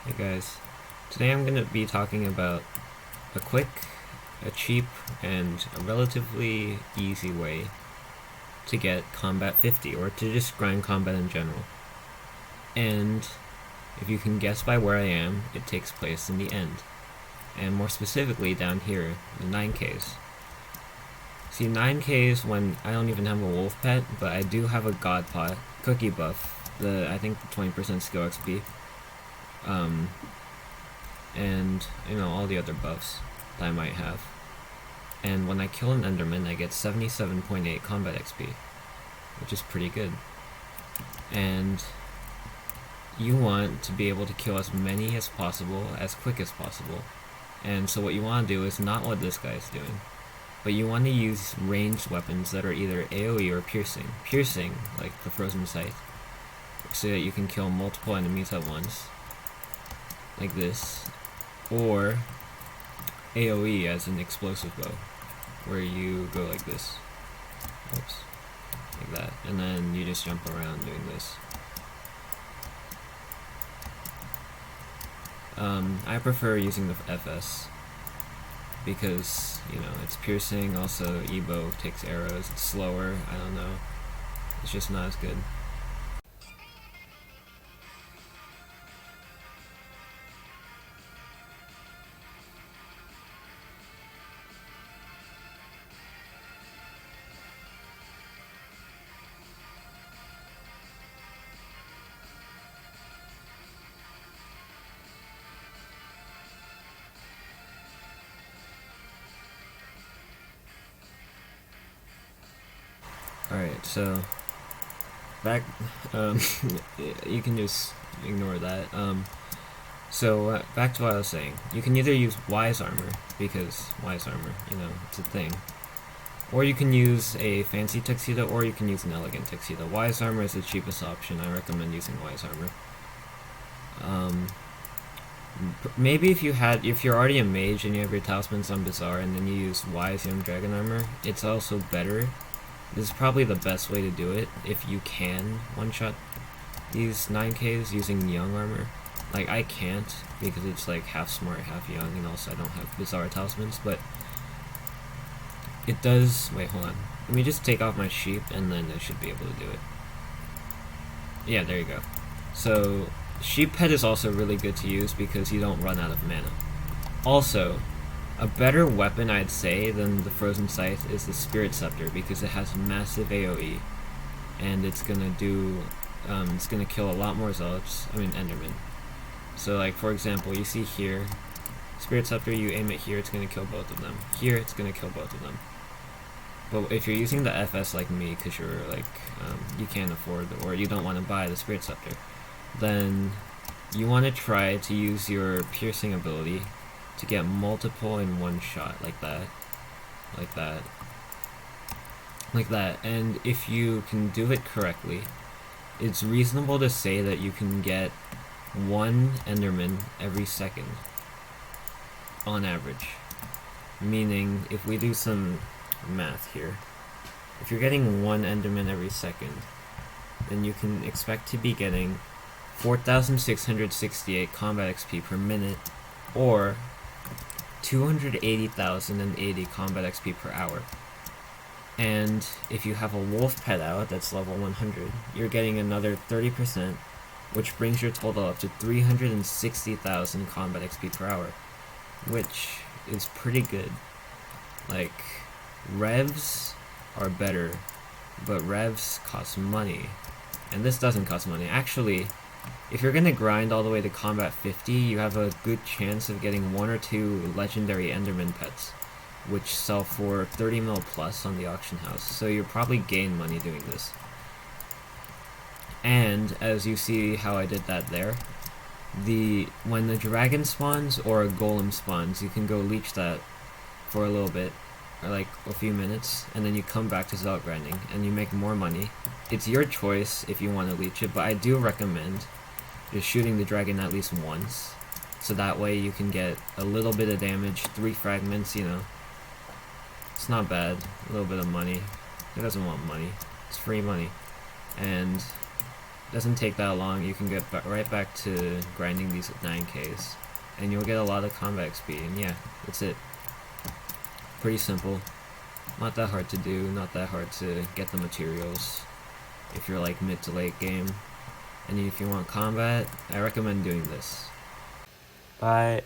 Hey guys, today I'm going to be talking about a quick, a cheap, and a relatively easy way to get combat 50, or to just grind combat in general. And if you can guess by where I am, it takes place in the end. And more specifically down here, the 9Ks. See, 9Ks when I don't even have a wolf pet, but I do have a god pot, cookie buff, I think the 20% skill XP. And all the other buffs that I might have. And when I kill an Enderman, I get 77.8 combat XP, which is pretty good. And you want to be able to kill as many as possible, as quick as possible. And so what you want to do is not what this guy is doing, but you want to use ranged weapons that are either AoE or piercing. Piercing, like the Frozen Scythe, so that you can kill multiple enemies at once, like this, or AoE as an explosive bow, where you go like this, oops, like that, and then you just jump around doing this. I prefer using the FS because, it's piercing, also Evo takes arrows, it's slower, I don't know, it's just not as good. Alright, so back, you can just ignore that. Back to what I was saying. You can either use Wise Armor, because Wise Armor, it's a thing. Or you can use a fancy tuxedo, or you can use an elegant tuxedo. Wise Armor is the cheapest option. I recommend using Wise Armor. Maybe if you're already a mage and you have your talismans on Bizarre and then you use Wise Young Dragon Armor, it's also better. This is probably the best way to do it if you can one-shot these 9Ks using Young Armor. Like, I can't because it's like half smart, half young, and also I don't have Bizarre talismans, but it does. Wait, hold on. Let me just take off my sheep and then I should be able to do it. Yeah, there you go. So, Sheep Pet is also really good to use because you don't run out of mana. Also, a better weapon, I'd say, than the Frozen Scythe is the Spirit Scepter because it has massive AoE, and it's gonna kill a lot more Zealots, Endermen. So, like, for example, you see here, Spirit Scepter, you aim it here, it's gonna kill both of them. Here, it's gonna kill both of them. But if you're using the FS like me, because you're, like, you can't afford, or you don't want to buy the Spirit Scepter, then you want to try to use your piercing ability to get multiple in one shot, like that, like that, like that. And if you can do it correctly, it's reasonable to say that you can get one Enderman every second on average. Meaning, if we do some math here, if you're getting one Enderman every second, then you can expect to be getting 4,668 combat XP per minute, or 280,080 combat XP per hour. And if you have a wolf pet out that's level 100, you're getting another 30%, which brings your total up to 360,000 combat XP per hour, which is pretty good. Like, revs are better, but revs cost money, and this doesn't cost money. Actually, if you're gonna grind all the way to combat 50, you have a good chance of getting 1 or 2 legendary Enderman pets, which sell for 30 mil plus on the auction house, so you'll probably gain money doing this. And, as you see how I did that there, when the dragon spawns or a golem spawns, you can go leech that for a little bit, or like a few minutes, and then you come back to Zealot grinding, and you make more money. It's your choice if you want to leech it, but I do recommend just shooting the dragon at least once, so that way you can get a little bit of damage, 3 fragments, It's not bad, a little bit of money. Who doesn't want money? It's free money. And Doesn't take that long. You can get right back to grinding these 9Ks, and you'll get a lot of combat XP. And yeah, that's it. Pretty simple. Not that hard to do. Not that hard to get the materials. If you're like mid to late game, and if you want combat, I recommend doing this. Bye.